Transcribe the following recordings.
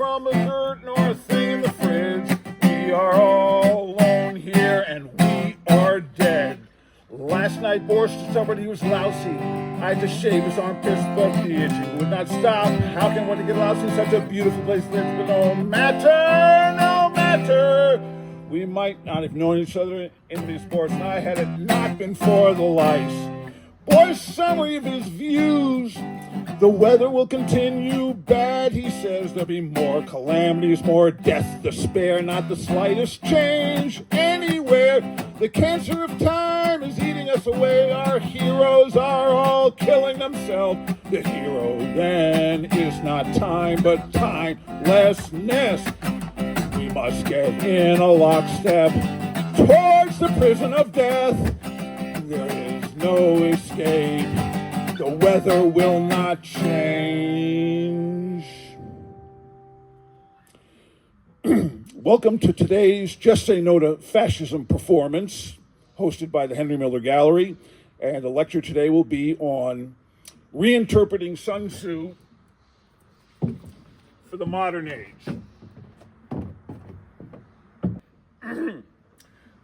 from a dirt nor a thing in the fridge. We are all alone here and we are dead. Last night Boris discovered he was lousy. I had to shave his armpits, but the itching would not stop. How can one get lousy in such a beautiful place? But no matter, no matter. We might not have known each other in these sports, and I had it not been for the lice. Boris' summary of his views: the weather will continue bad, he says. There'll be more calamities, more death, despair, not the slightest change anywhere. The cancer of time is eating us away. Our heroes are all killing themselves. The hero then is not time, but timelessness. We must get in a lockstep towards the prison of death. There is no escape. The weather will not change. Welcome to today's Just Say No to Fascism performance, hosted by the Henry Miller Gallery. And the lecture today will be on reinterpreting Sun Tzu for the modern age.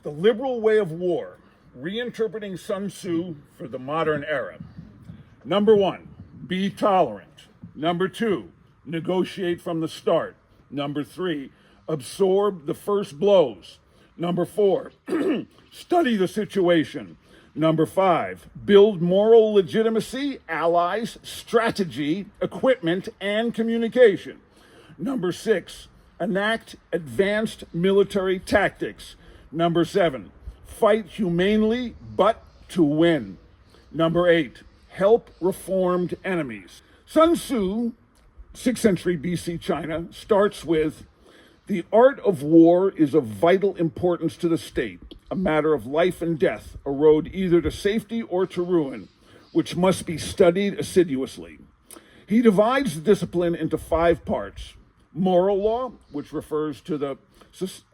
The liberal way of war, reinterpreting Sun Tzu for the modern era. Number 1, be tolerant. Number 2, negotiate from the start. Number 3, absorb the first blows. Number 4, study the situation. Number 5, build moral legitimacy, allies, strategy, equipment, and communication. Number 6, enact advanced military tactics. Number 7, fight humanely but to win. Number 8, help reformed enemies. Sun Tzu, 6th century BC China, starts with, the art of war is of vital importance to the state, a matter of life and death, a road either to safety or to ruin, which must be studied assiduously. He divides the discipline into 5 parts. Moral law, which refers to the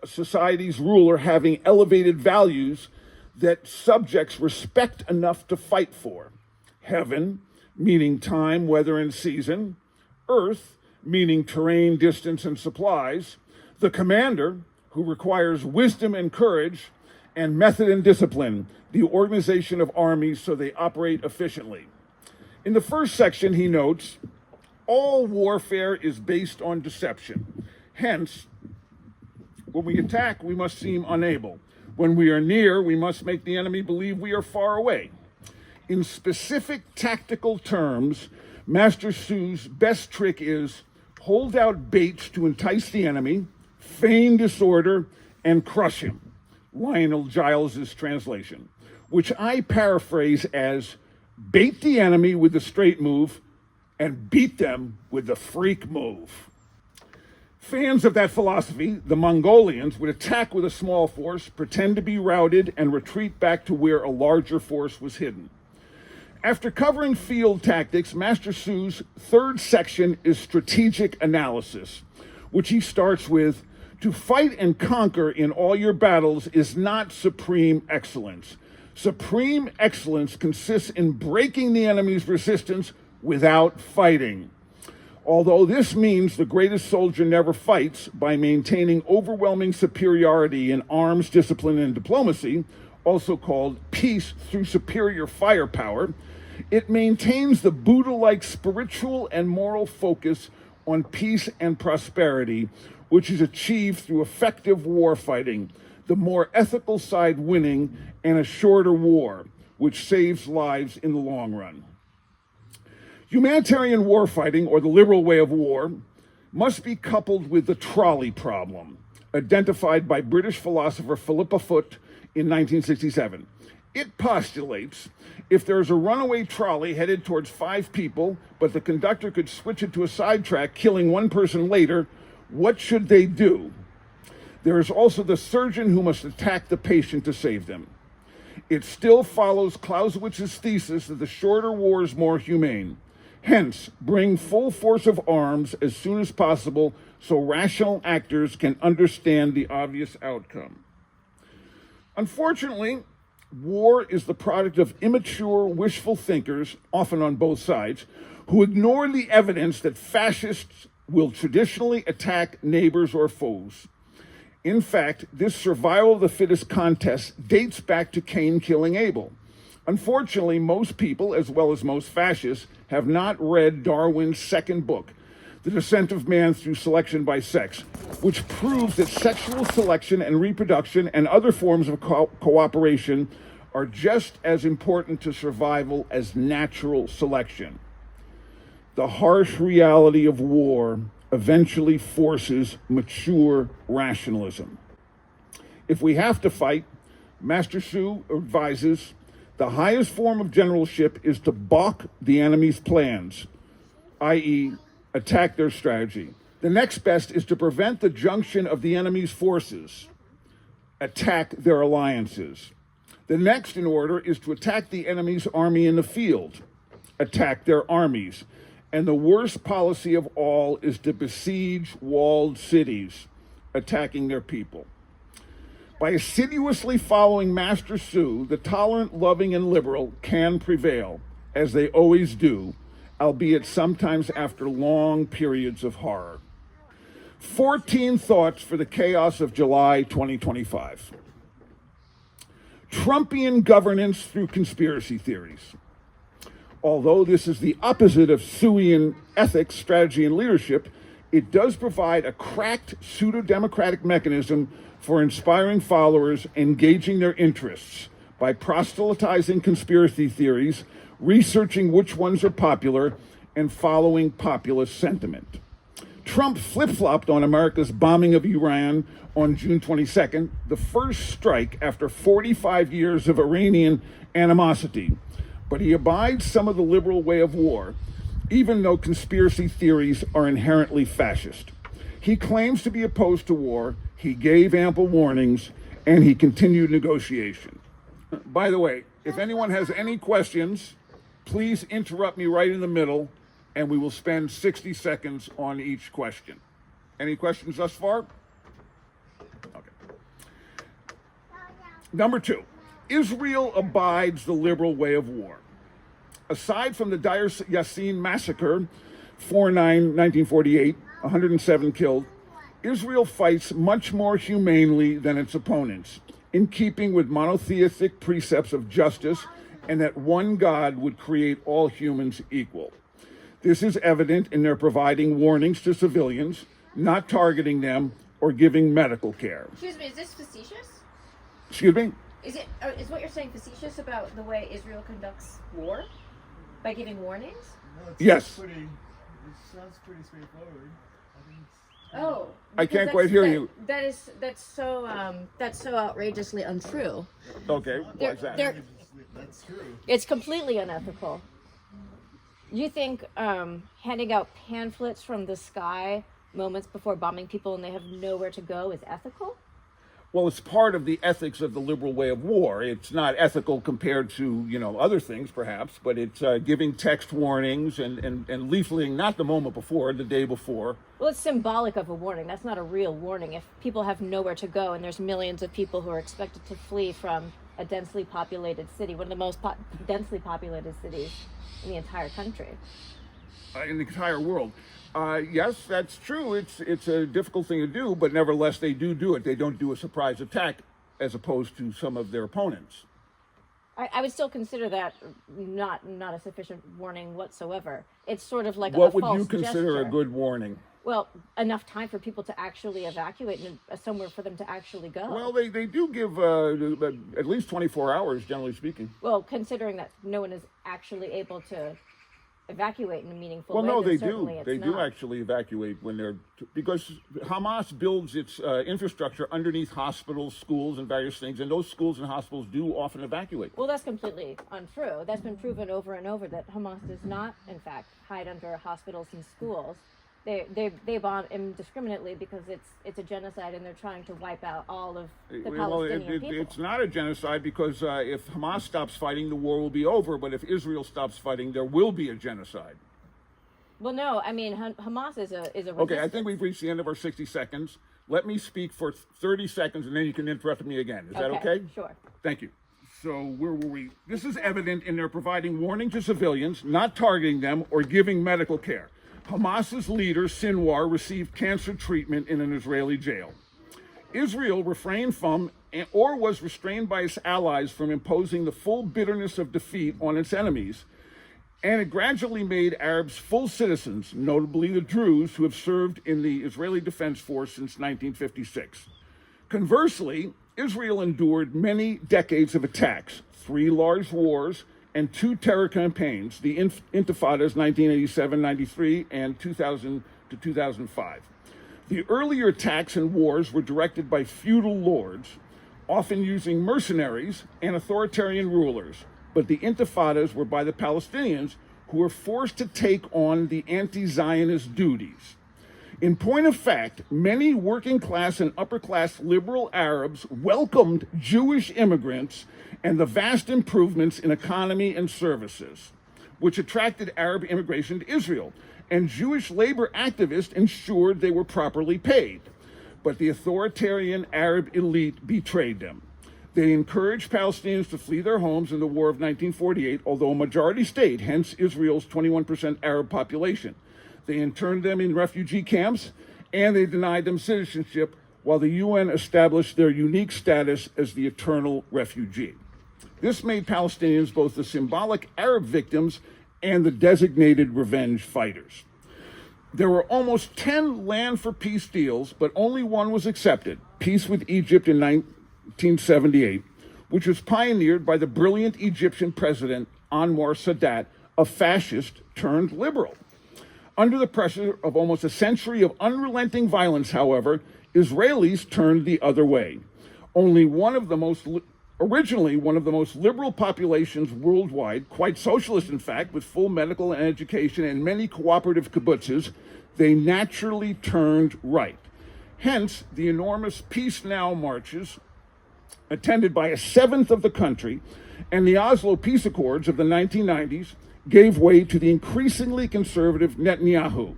society's ruler having elevated values that subjects respect enough to fight for. Heaven, meaning time, weather, and season. Earth, meaning terrain, distance, and supplies. The commander, who requires wisdom and courage, and method and discipline, the organization of armies so they operate efficiently. In the first section, he notes, all warfare is based on deception. Hence, when we attack, we must seem unable. When we are near, we must make the enemy believe we are far away. In specific tactical terms, Master Su's best trick is hold out baits to entice the enemy, feign disorder, and crush him. Lionel Giles's translation, which I paraphrase as bait the enemy with the straight move and beat them with the freak move. Fans of that philosophy, the Mongolians, would attack with a small force, pretend to be routed, and retreat back to where a larger force was hidden. After covering field tactics, Master Su's third section is strategic analysis, which he starts with, to fight and conquer in all your battles is not supreme excellence. Supreme excellence consists in breaking the enemy's resistance without fighting. Although this means the greatest soldier never fights by maintaining overwhelming superiority in arms, discipline, and diplomacy, also called peace through superior firepower, it maintains the Buddha-like spiritual and moral focus on peace and prosperity, which is achieved through effective war fighting, the more ethical side winning, and a shorter war, which saves lives in the long run. Humanitarian warfighting, or the liberal way of war, must be coupled with the trolley problem, identified by British philosopher Philippa Foot in 1967. It postulates if there's a runaway trolley headed towards 5 people, but the conductor could switch it to a sidetrack, killing 1 person later, what should they do? There is also the surgeon who must attack the patient to save them. It still follows Clausewitz's thesis that the shorter war is more humane. Hence, bring full force of arms as soon as possible so rational actors can understand the obvious outcome. Unfortunately, war is the product of immature, wishful thinkers, often on both sides, who ignore the evidence that fascists will traditionally attack neighbors or foes. In fact, this survival of the fittest contest dates back to Cain killing Abel. Unfortunately, most people, as well as most fascists, have not read Darwin's second book, The Descent of Man Through Selection by Sex, which proves that sexual selection and reproduction and other forms of cooperation are just as important to survival as natural selection. The harsh reality of war eventually forces mature rationalism. If we have to fight, Master Su advises, the highest form of generalship is to balk the enemy's plans, i.e., attack their strategy. The next best is to prevent the junction of the enemy's forces, attack their alliances. The next in order is to attack the enemy's army in the field, attack their armies. And the worst policy of all is to besiege walled cities, attacking their people. By assiduously following Master Su, the tolerant, loving, and liberal can prevail, as they always do, albeit sometimes after long periods of horror. 14 thoughts for the chaos of July 2025. Trumpian governance through conspiracy theories. Although this is the opposite of Suian ethics, strategy, and leadership, it does provide a cracked pseudo-democratic mechanism for inspiring followers, engaging their interests by proselytizing conspiracy theories, researching which ones are popular, and following populist sentiment. Trump flip-flopped on America's bombing of Iran on June 22nd, the first strike after 45 years of Iranian animosity. But he abides some of the liberal way of war, even though conspiracy theories are inherently fascist. He claims to be opposed to war, he gave ample warnings, and he continued negotiation. By the way, if anyone has any questions, please interrupt me right in the middle, and we will spend 60 seconds on each question. Any questions thus far? Okay. Number 2. Israel abides the liberal way of war. Aside from the Deir Yassin massacre, 4/9/1948, 107 killed, Israel fights much more humanely than its opponents, in keeping with monotheistic precepts of justice and that one God would create all humans equal. This is evident in their providing warnings to civilians, not targeting them, or giving medical care. Excuse me, is this facetious? Excuse me? Is what you're saying facetious about the way Israel conducts war? By giving warnings? No, Yes. it sounds pretty straightforward. I think it's Oh. I can't quite hear you. That's so outrageously untrue. Okay, why is that? that's true. It's completely unethical. You think handing out pamphlets from the sky moments before bombing people and they have nowhere to go is ethical? Well, it's part of the ethics of the liberal way of war. It's not ethical compared to, other things, perhaps, but it's giving text warnings and leafleting, not the moment before, the day before. Well, it's symbolic of a warning. That's not a real warning. If people have nowhere to go and there's millions of people who are expected to flee from a densely populated city, one of the most densely populated cities in the entire country. In the entire world. Yes, that's true. It's a difficult thing to do, but nevertheless, they do it. They don't do a surprise attack as opposed to some of their opponents. I would still consider that not a sufficient warning whatsoever. It's sort of like What a would false you consider gesture. a good warning? Well, enough time for people to actually evacuate and somewhere for them to actually go. Well, they do give at least 24 hours, generally speaking. Well, considering that no one is actually able to evacuate in a meaningful Well, way, no, then they certainly do. it's They do not. actually evacuate when they're because Hamas builds its infrastructure underneath hospitals, schools, and various things, and those schools and hospitals do often evacuate. Well, that's completely untrue. That's been proven over and over that Hamas does not, in fact, hide under hospitals and schools. They bomb indiscriminately because it's a genocide and they're trying to wipe out all of the Palestinian people. It's not a genocide because if Hamas stops fighting, the war will be over. But if Israel stops fighting, there will be a genocide. Well, no, I mean Hamas is a resistance. Okay, I think we've reached the end of our 60 seconds. Let me speak for 30 seconds, and then you can interrupt me again. Is that okay? Sure. Thank you. So where were we? This is evident in their providing warning to civilians, not targeting them or giving medical care. Hamas's leader, Sinwar, received cancer treatment in an Israeli jail. Israel refrained from or was restrained by its allies from imposing the full bitterness of defeat on its enemies, and it gradually made Arabs full citizens, notably the Druze, who have served in the Israeli Defense Force since 1956. Conversely, Israel endured many decades of attacks, 3 large wars, and 2 terror campaigns, the Intifadas 1987-93 and 2000 to 2005. The earlier attacks and wars were directed by feudal lords, often using mercenaries and authoritarian rulers, but the Intifadas were by the Palestinians, who were forced to take on the anti-Zionist duties. In point of fact, many working-class and upper-class liberal Arabs welcomed Jewish immigrants and the vast improvements in economy and services, which attracted Arab immigration to Israel, and Jewish labor activists ensured they were properly paid. But the authoritarian Arab elite betrayed them. They encouraged Palestinians to flee their homes in the War of 1948, although a majority state, hence Israel's 21% Arab population. They interned them in refugee camps, and they denied them citizenship, while the UN established their unique status as the eternal refugee. This made Palestinians both the symbolic Arab victims and the designated revenge fighters. There were almost 10 land for peace deals, but only one was accepted, peace with Egypt in 1978, which was pioneered by the brilliant Egyptian president Anwar Sadat, a fascist turned liberal. Under the pressure of almost a century of unrelenting violence, however, Israelis turned the other way. Originally one of the most liberal populations worldwide, quite socialist in fact, with full medical and education and many cooperative kibbutzes, they naturally turned right. Hence, the enormous Peace Now marches, attended by 1/7 of the country, and the Oslo Peace Accords of the 1990s gave way to the increasingly conservative Netanyahu.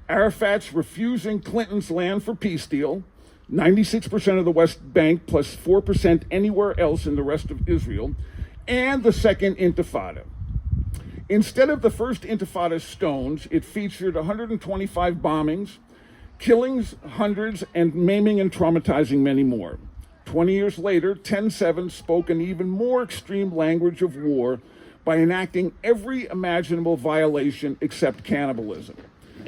Arafat's refusing Clinton's land for peace deal, 96% of the West Bank plus 4% anywhere else in the rest of Israel, and the Second Intifada. Instead of the First Intifada's stones, it featured 125 bombings, killings hundreds, and maiming and traumatizing many more. 20 years later, 10/7 spoke an even more extreme language of war by enacting every imaginable violation except cannibalism.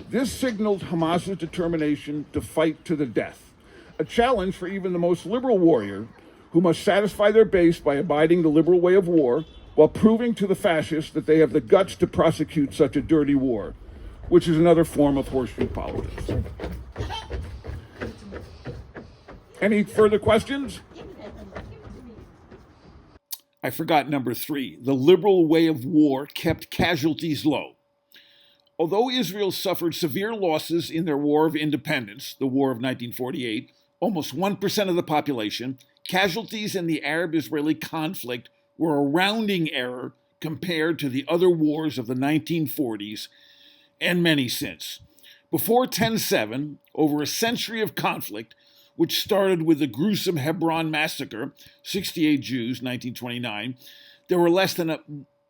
This signaled Hamas's determination to fight to the death, a challenge for even the most liberal warrior, who must satisfy their base by abiding the liberal way of war, while proving to the fascists that they have the guts to prosecute such a dirty war, which is another form of horseshoe politics. Any further questions? I forgot number 3. The liberal way of war kept casualties low. Although Israel suffered severe losses in their War of Independence, the War of 1948, almost 1% of the population, casualties in the Arab-Israeli conflict were a rounding error compared to the other wars of the 1940s and many since. Before 10/7, over a century of conflict, which started with the gruesome Hebron massacre, 68 Jews, 1929, there were less than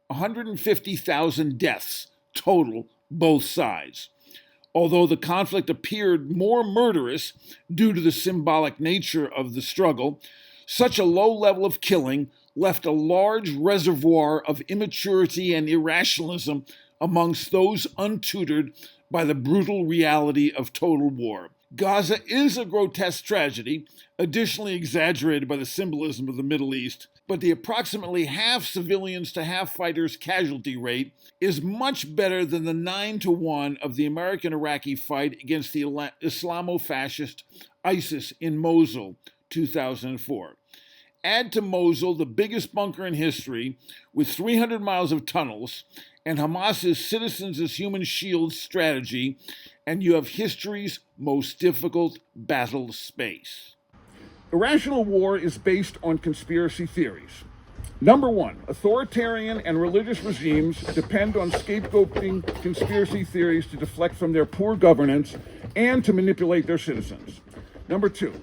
150,000 deaths total, both sides. Although the conflict appeared more murderous due to the symbolic nature of the struggle, such a low level of killing left a large reservoir of immaturity and irrationalism amongst those untutored by the brutal reality of total war. Gaza is a grotesque tragedy, additionally exaggerated by the symbolism of the Middle East, but the approximately half civilians to half fighters casualty rate is much better than the 9-1 of the American-Iraqi fight against the Islamo-fascist ISIS in Mosul, 2004. Add to Mosul the biggest bunker in history with 300 miles of tunnels and Hamas's citizens as human shields strategy, and you have history's most difficult battle space. Irrational war is based on conspiracy theories. Number 1, authoritarian and religious regimes depend on scapegoating conspiracy theories to deflect from their poor governance and to manipulate their citizens. Number 2,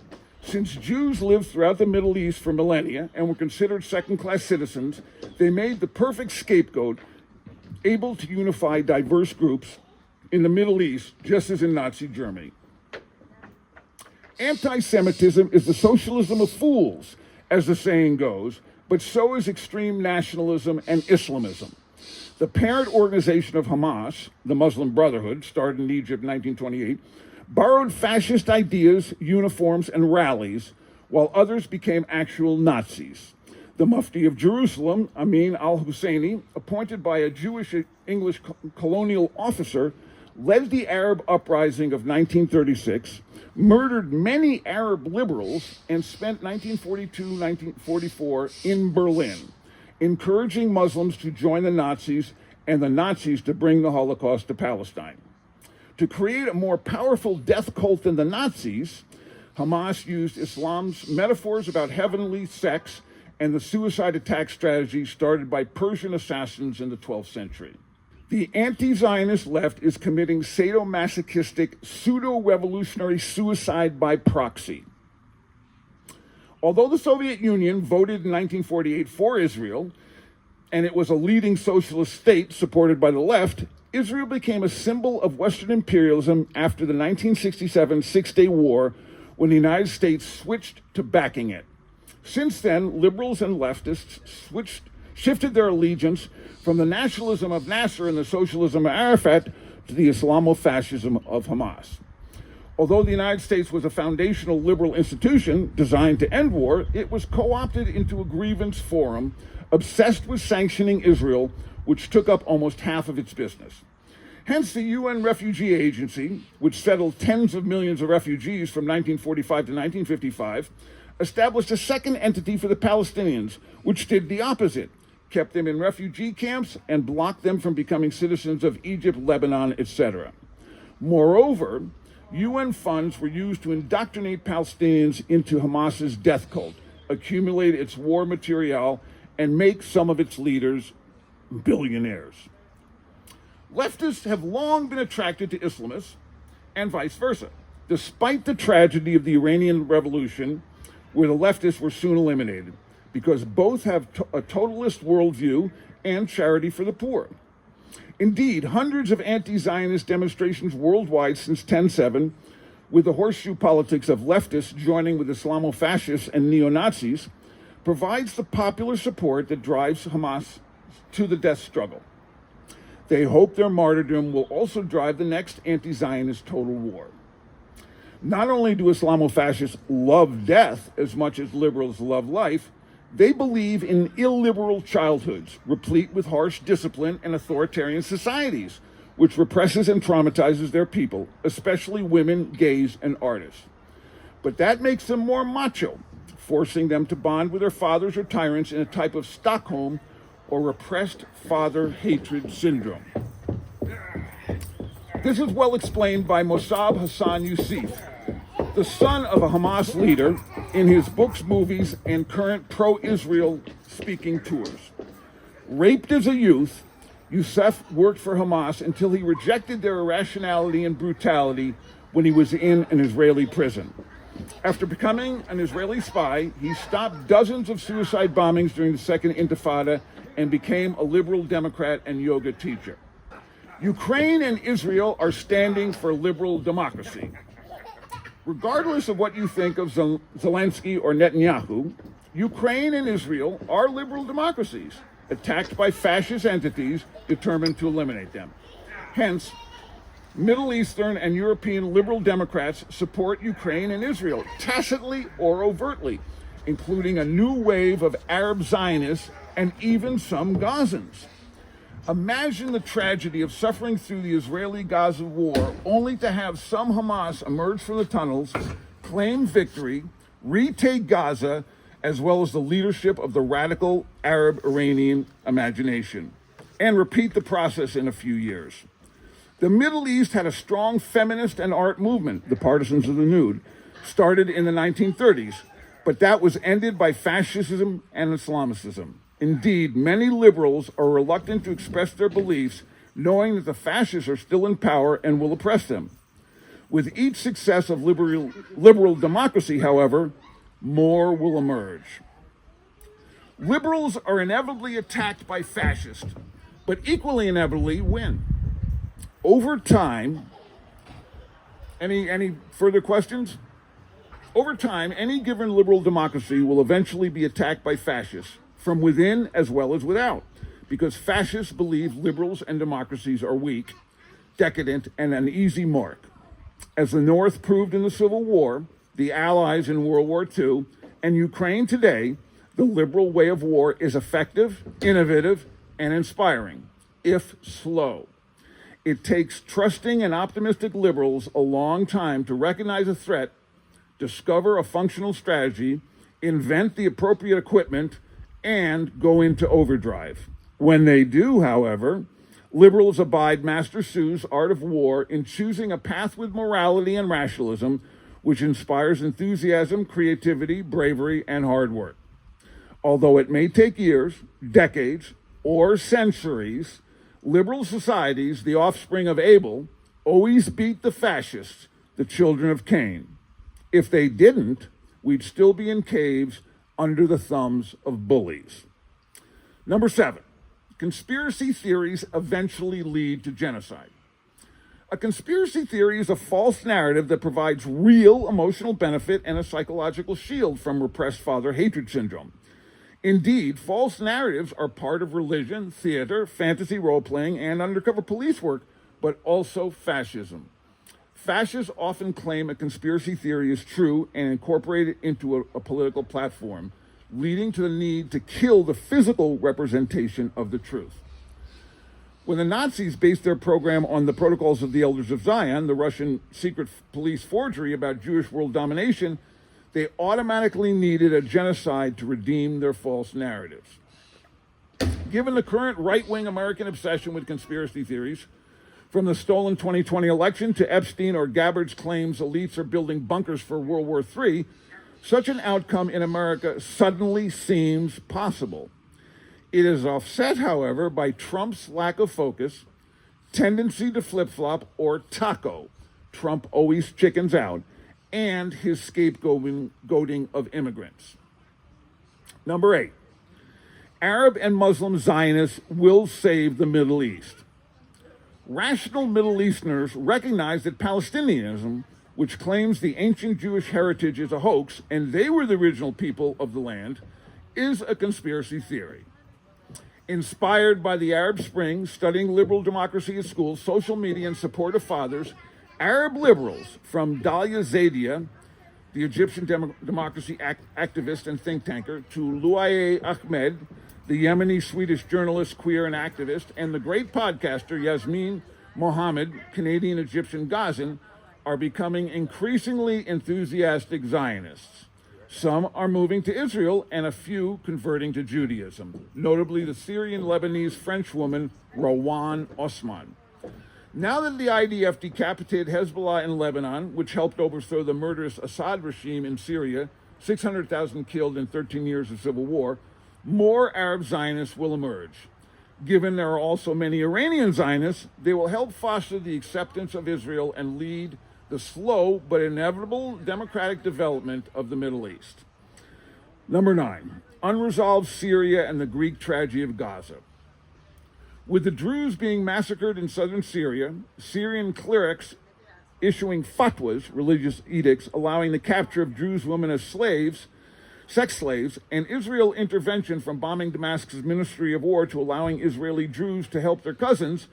since Jews lived throughout the Middle East for millennia and were considered second-class citizens, they made the perfect scapegoat, able to unify diverse groups in the Middle East, just as in Nazi Germany. Anti-Semitism is the socialism of fools, as the saying goes, but so is extreme nationalism and Islamism. The parent organization of Hamas, the Muslim Brotherhood, started in Egypt in 1928, borrowed fascist ideas, uniforms, and rallies, while others became actual Nazis. The Mufti of Jerusalem, Amin al-Husseini, appointed by a Jewish English colonial officer, led the Arab uprising of 1936, murdered many Arab liberals, and spent 1942-1944 in Berlin, encouraging Muslims to join the Nazis and the Nazis to bring the Holocaust to Palestine. To create a more powerful death cult than the Nazis, Hamas used Islam's metaphors about heavenly sex and the suicide attack strategy started by Persian assassins in the 12th century. The anti-Zionist left is committing sadomasochistic, pseudo-revolutionary suicide by proxy. Although the Soviet Union voted in 1948 for Israel, and it was a leading socialist state supported by the left, Israel became a symbol of Western imperialism after the 1967 Six-Day War, when the United States switched to backing it. Since then, liberals and leftists shifted their allegiance from the nationalism of Nasser and the socialism of Arafat to the Islamo-fascism of Hamas. Although the United States was a foundational liberal institution designed to end war, it was co-opted into a grievance forum obsessed with sanctioning Israel, which took up almost half of its business. Hence, the UN Refugee Agency, which settled tens of millions of refugees from 1945 to 1955, established a second entity for the Palestinians, which did the opposite, kept them in refugee camps and blocked them from becoming citizens of Egypt, Lebanon, etc. Moreover, UN funds were used to indoctrinate Palestinians into Hamas's death cult, accumulate its war material, and make some of its leaders billionaires. Leftists have long been attracted to Islamists and vice versa, despite the tragedy of the Iranian Revolution, where the leftists were soon eliminated, because both have a totalist worldview and charity for the poor. Indeed, hundreds of anti-Zionist demonstrations worldwide since 10/7, with the horseshoe politics of leftists joining with Islamo-fascists and neo-Nazis, provides the popular support that drives Hamas to the death struggle. They hope their martyrdom will also drive the next anti-Zionist total war. Not only do Islamo-fascists love death as much as liberals love life, they believe in illiberal childhoods, replete with harsh discipline and authoritarian societies, which represses and traumatizes their people, especially women, gays, and artists. But that makes them more macho, forcing them to bond with their fathers or tyrants in a type of Stockholm or repressed father hatred syndrome. This is well explained by Mossab Hassan Youssef, the son of a Hamas leader, in his books, movies, and current pro-Israel speaking tours. Raped as a youth, Youssef worked for Hamas until he rejected their irrationality and brutality when he was in an Israeli prison. After becoming an Israeli spy, he stopped dozens of suicide bombings during the Second Intifada and became a liberal Democrat and yoga teacher. Ukraine and Israel are standing for liberal democracy. Regardless of what you think of Zelensky or Netanyahu, Ukraine and Israel are liberal democracies, attacked by fascist entities determined to eliminate them. Hence, Middle Eastern and European liberal Democrats support Ukraine and Israel, tacitly or overtly, including a new wave of Arab Zionists and even some Gazans. Imagine the tragedy of suffering through the Israeli-Gaza war only to have some Hamas emerge from the tunnels, claim victory, retake Gaza, as well as the leadership of the radical Arab-Iranian imagination, and repeat the process in a few years. The Middle East had a strong feminist and art movement, the Partisans of the Nude, started in the 1930s, but that was ended by fascism and Islamicism. Indeed, many liberals are reluctant to express their beliefs, knowing that the fascists are still in power and will oppress them. With each success of liberal democracy, however, more will emerge. Liberals are inevitably attacked by fascists, but equally inevitably win. Over time, any further questions? Over time, any given liberal democracy will eventually be attacked by fascists, from within as well as without, because fascists believe liberals and democracies are weak, decadent, and an easy mark. As the North proved in the Civil War, the Allies in World War II, and Ukraine today, the liberal way of war is effective, innovative, and inspiring, if slow. It takes trusting and optimistic liberals a long time to recognize a threat, discover a functional strategy, invent the appropriate equipment, and go into overdrive. When they do, however, liberals abide Master Su's art of war in choosing a path with morality and rationalism which inspires enthusiasm, creativity, bravery, and hard work. Although it may take years, decades, or centuries, liberal societies, the offspring of Abel, always beat the fascists, the children of Cain. If they didn't, we'd still be in caves under the thumbs of bullies. Number 7, conspiracy theories eventually lead to genocide. A conspiracy theory is a false narrative that provides real emotional benefit and a psychological shield from repressed father hatred syndrome. Indeed, false narratives are part of religion, theater, fantasy role-playing, and undercover police work, but also fascism. Fascists often claim a conspiracy theory is true and incorporate it into a political platform, leading to the need to kill the physical representation of the truth. When the Nazis based their program on the Protocols of the Elders of Zion, the Russian secret police forgery about Jewish world domination, they automatically needed a genocide to redeem their false narratives. Given the current right-wing American obsession with conspiracy theories, from the stolen 2020 election to Epstein or Gabbard's claims elites are building bunkers for World War III, such an outcome in America suddenly seems possible. It is offset, however, by Trump's lack of focus, tendency to flip-flop, or taco, Trump always chickens out, and his scapegoating of immigrants. Number 8, Arab and Muslim Zionists will save the Middle East. Rational Middle Easterners recognize that Palestinianism, which claims the ancient Jewish heritage is a hoax and they were the original people of the land, is a conspiracy theory. Inspired by the Arab Spring, studying liberal democracy at school, social media, and support of fathers, Arab liberals, from Dalia Zaidia, the Egyptian democracy activist and think tanker, to Louaye Ahmed, the Yemeni-Swedish journalist, queer, and activist, and the great podcaster Yasmin Mohammed, Canadian-Egyptian Gazan, are becoming increasingly enthusiastic Zionists. Some are moving to Israel, and a few converting to Judaism, notably the Syrian-Lebanese French woman Rawan Osman. Now that the IDF decapitated Hezbollah in Lebanon, which helped overthrow the murderous Assad regime in Syria, 600,000 killed in 13 years of civil war, more Arab Zionists will emerge. Given there are also many Iranian Zionists, they will help foster the acceptance of Israel and lead the slow but inevitable democratic development of the Middle East. Number 9, unresolved Syria and the Greek tragedy of Gaza. With the Druze being massacred in southern Syria, Syrian clerics issuing fatwas, religious edicts, allowing the capture of Druze women as slaves, sex slaves, and Israel intervention from bombing Damascus' Ministry of War to allowing Israeli Druze to help their cousins,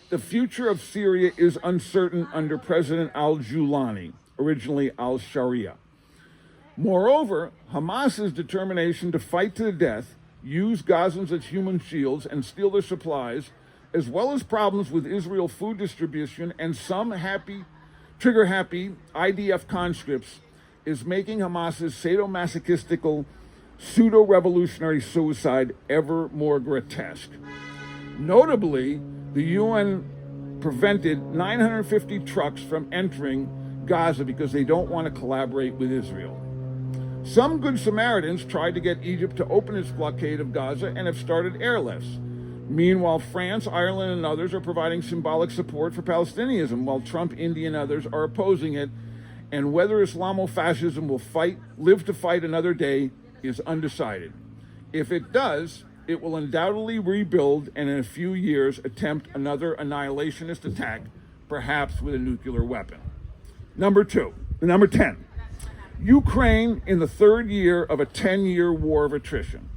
the future of Syria is uncertain under President al-Julani, originally al-Sharia. Moreover, Hamas's determination to fight to the death, use Gazans as human shields, and steal their supplies, as well as problems with Israel food distribution and some trigger-happy IDF conscripts, is making Hamas's sadomasochistic, pseudo-revolutionary suicide ever more grotesque. Notably, the UN prevented 950 trucks from entering Gaza because they don't want to collaborate with Israel. Some Good Samaritans tried to get Egypt to open its blockade of Gaza and have started airlifts. Meanwhile, France, Ireland, and others are providing symbolic support for Palestinianism, while Trump, India, and others are opposing it. And whether Islamofascism will live to fight another day is undecided. If it does, it will undoubtedly rebuild and in a few years attempt another annihilationist attack perhaps with a nuclear weapon. Number 10. Ukraine in the third year of a 10-year war of attrition.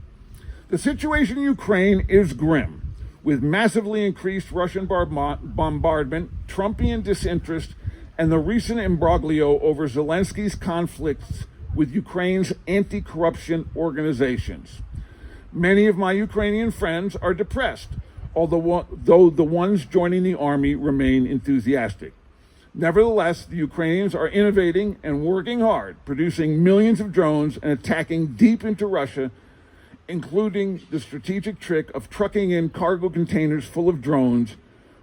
The situation in Ukraine is grim, with massively increased Russian bombardment, Trumpian disinterest, and the recent imbroglio over Zelensky's conflicts with Ukraine's anti-corruption organizations. Many of my Ukrainian friends are depressed, though the ones joining the army remain enthusiastic. Nevertheless, the Ukrainians are innovating and working hard, producing millions of drones and attacking deep into Russia, including the strategic trick of trucking in cargo containers full of drones,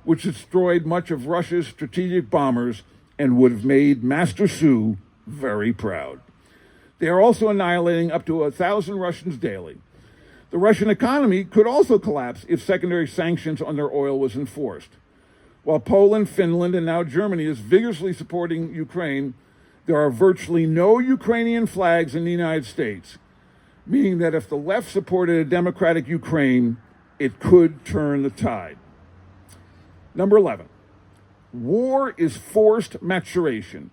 which destroyed much of Russia's strategic bombers and would have made Master Sue very proud. They are also annihilating up to 1,000 Russians daily. The Russian economy could also collapse if secondary sanctions on their oil was enforced. While Poland, Finland, and now Germany is vigorously supporting Ukraine, there are virtually no Ukrainian flags in the United States, meaning that if the left supported a democratic Ukraine, it could turn the tide. Number 11. War is forced maturation.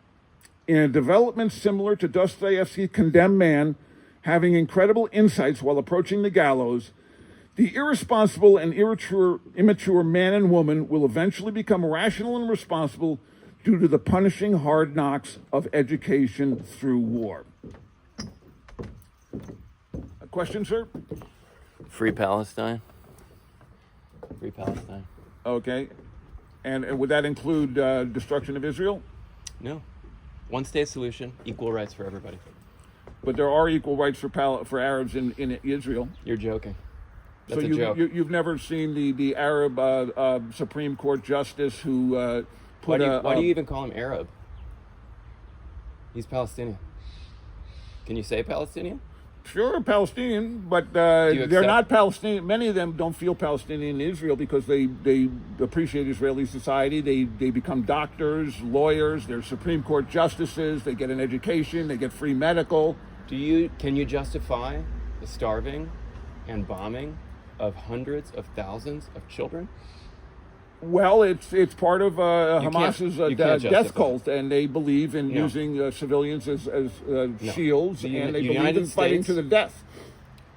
In a development similar to Dostoevsky's Condemned Man having incredible insights while approaching the gallows, the irresponsible and immature man and woman will eventually become rational and responsible due to the punishing hard knocks of education through war. A question, sir? Free Palestine. Free Palestine. Okay. And would that include destruction of Israel? No. One state solution, equal rights for everybody. But there are equal rights for Arabs in Israel. You're joking. That's So a joke. you've never seen the Arab Supreme Court justice who put Why do you even call him Arab? He's Palestinian. Can you say Palestinian? Sure, Palestinian, but you they're accept- not Palestinian. Many of them don't feel Palestinian in Israel because they appreciate Israeli society. They become doctors, lawyers, they're Supreme Court justices, they get an education, they get free medical. Can you justify the starving and bombing of hundreds of thousands of children? Well, it's part of You can't Hamas's justify death cult, and they believe in No. using civilians as shields, The and they believe United in fighting States- to the death.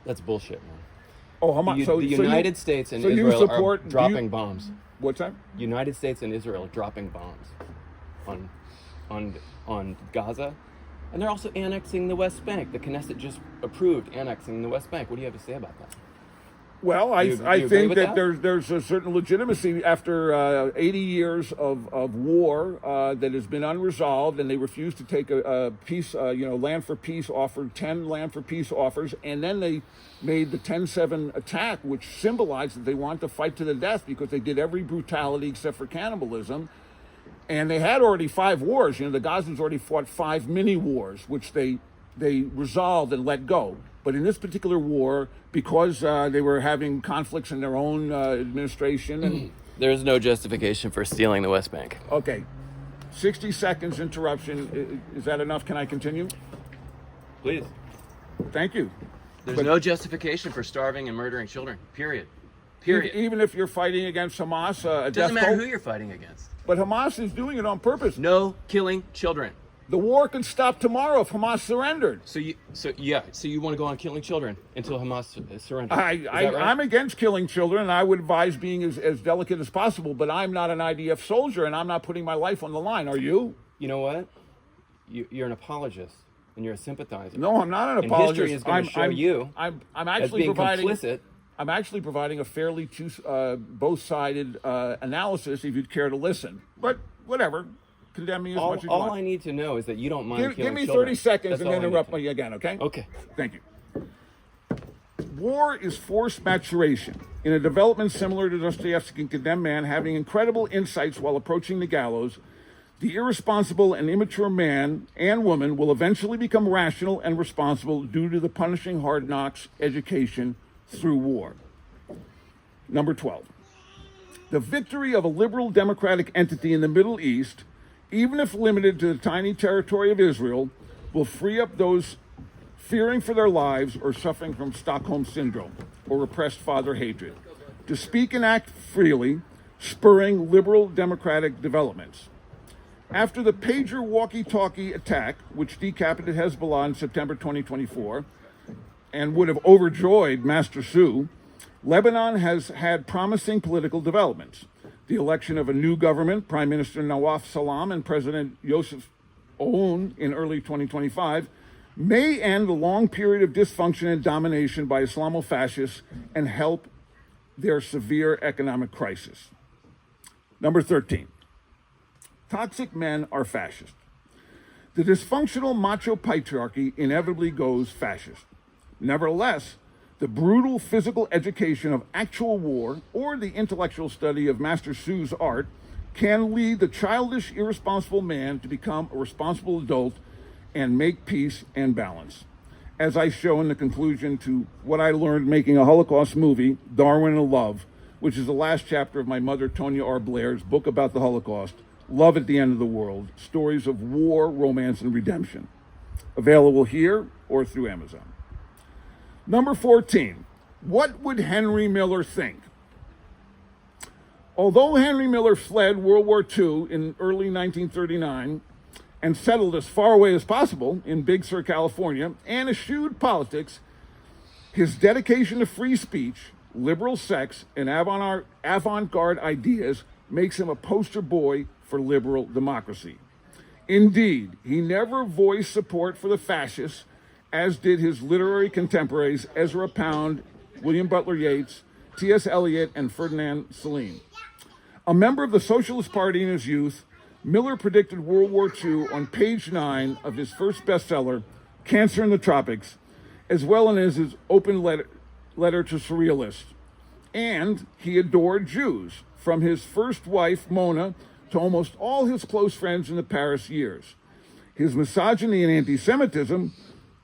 That's bullshit, man. Oh, Hamas. The United States and Israel are dropping bombs. What's that? United States and Israel are dropping bombs on Gaza, and they're also annexing the West Bank. The Knesset just approved annexing the West Bank. What do you have to say about that? Well, I Do you agree think with that that? there's a certain legitimacy after 80 years of war that has been unresolved, and they refused to take a peace, land for peace, offered 10 land for peace offers, and then they made the 10/7 attack, which symbolized that they want to fight to the death because they did every brutality except for cannibalism. And they had already 5 wars. The Gazans already fought 5 mini wars, which they resolved and let go. But in this particular war, because they were having conflicts in their own administration, and There's no justification for stealing the West Bank. okay, 60 seconds interruption. Is that enough? Can I continue? Please. Thank you. There's But- no justification for starving and murdering children. Period. Even if you're fighting against Hamas, a It doesn't death matter cult, who you're fighting against. but Hamas is doing it on purpose. No killing children. The war could stop tomorrow if Hamas surrendered. So you want to go on killing children until Hamas surrenders? Is that right? I'm against killing children, and I would advise being as delicate as possible, but I'm not an IDF soldier, and I'm not putting my life on the line. Are you? You know what? You're an apologist, and you're a sympathizer. No, I'm not an And apologist. history is going to show you I'm as actually being providing. complicit. I'm actually providing a fairly both-sided analysis, if you'd care to listen. But whatever, condemn me as much as you All want. I need to know is that you don't mind Give killing me children. 30 seconds That's and all then I need interrupt to know. me again, okay? Okay. Thank you. War is forced maturation. In a development similar to Dostoevsky's Condemned Man having incredible insights while approaching the gallows, the irresponsible and immature man and woman will eventually become rational and responsible due to the punishing hard knocks education through war. Number 12. The victory of a liberal democratic entity in the Middle East, even if limited to the tiny territory of Israel, will free up those fearing for their lives or suffering from Stockholm Syndrome or repressed father hatred to speak and act freely, spurring liberal democratic developments. After the pager walkie-talkie attack, which decapitated Hezbollah in September 2024 and would have overjoyed Master Sue, Lebanon has had promising political developments. The election of a new government, Prime Minister Nawaf Salam and President Yosef Aoun in early 2025, may end a long period of dysfunction and domination by Islamo-fascists and help their severe economic crisis. Number 13, toxic men are fascist. The dysfunctional macho patriarchy inevitably goes fascist. Nevertheless, the brutal physical education of actual war or the intellectual study of Master Sue's art can lead the childish, irresponsible man to become a responsible adult and make peace and balance. As I show in the conclusion to what I learned making a Holocaust movie, Darwin and Love, which is the last chapter of my mother, Tonya R. Blair's book about the Holocaust, Love at the End of the World, Stories of War, Romance, and Redemption. Available here or through Amazon. Number 14, what would Henry Miller think? Although Henry Miller fled World War II in early 1939 and settled as far away as possible in Big Sur, California, and eschewed politics, his dedication to free speech, liberal sex, and avant-garde ideas makes him a poster boy for liberal democracy. Indeed, he never voiced support for the fascists, as did his literary contemporaries Ezra Pound, William Butler Yeats, T.S. Eliot, and Ferdinand Celine. A member of the Socialist Party in his youth, Miller predicted World War II on page 9 of his first bestseller, Cancer in the Tropics, as well as his open letter to Surrealists. And he adored Jews, from his first wife, Mona, to almost all his close friends in the Paris years. His misogyny and anti-Semitism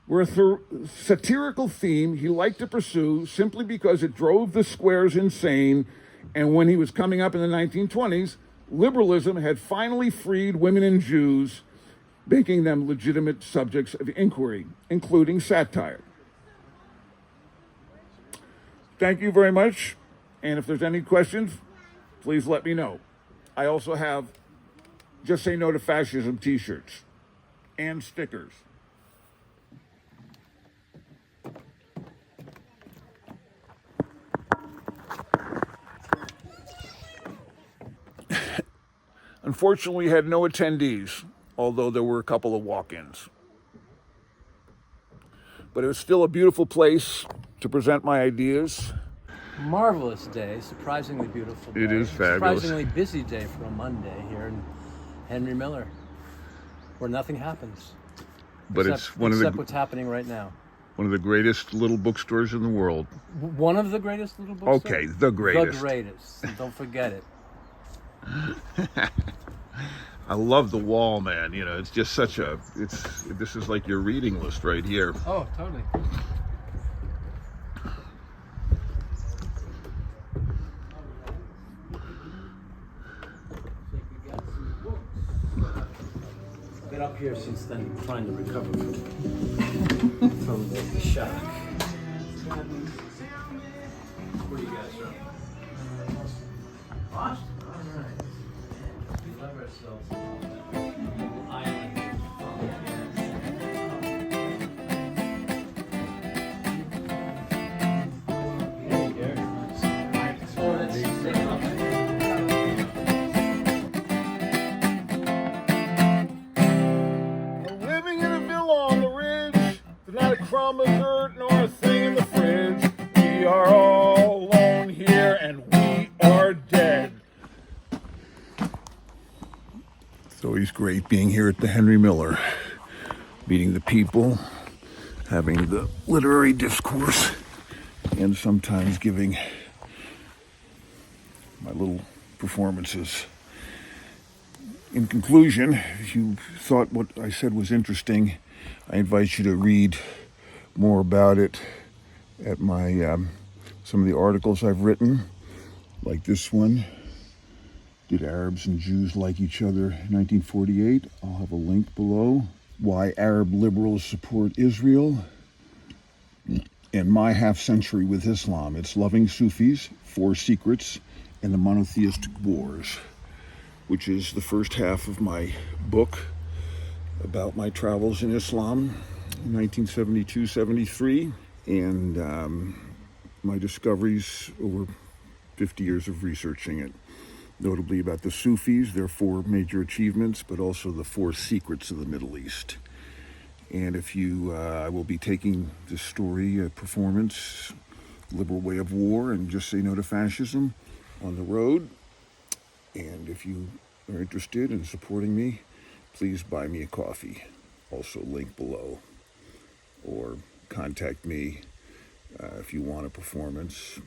were a satirical theme he liked to pursue simply because it drove the squares insane, and when he was coming up in the 1920s, liberalism had finally freed women and Jews, making them legitimate subjects of inquiry, including satire. Thank you very much, and if there's any questions, please let me know. I also have Just Say No to Fascism t-shirts and stickers. Unfortunately, we had no attendees, although there were a couple of walk-ins. But it was still a beautiful place to present my ideas. Marvelous day, surprisingly beautiful day. It is fabulous. Surprisingly busy day for a Monday here in Henry Miller, where nothing happens. But except what's happening right now. one of the greatest little bookstores in the world. One of the greatest little bookstores? Okay, the greatest. The greatest. Don't forget it. I love the wall, man. You know, it's just such a, this is like your reading list right here. Oh, totally. Been up here since then, trying to recover from the shock. Where do you guys from? Boston. All right. We love ourselves a little island. Living in a villa on the ridge, there's not a crumb of dirt nor a thing in the fridge. We are all alone here and we are dead. It's always great being here at the Henry Miller, meeting the people, having the literary discourse, and sometimes giving my little performances. In conclusion, if you thought what I said was interesting, I invite you to read more about it at my some of the articles I've written, like this one, Did Arabs and Jews Like Each Other in 1948? I'll have a link below. Why Arab Liberals Support Israel, and My Half Century with Islam. It's Loving Sufis, 4 Secrets, and the Monotheistic Wars, which is the first half of my book about my travels in Islam in 1972-73, and my discoveries over 50 years of researching it, notably about the Sufis, their 4 major achievements, but also the 4 secrets of the Middle East. And if you, I will be taking this story, a performance, Liberal Way of War, and Just Say No to Fascism on the road. And if you are interested in supporting me, please buy me a coffee. Also link below. Or contact me if you want a performance.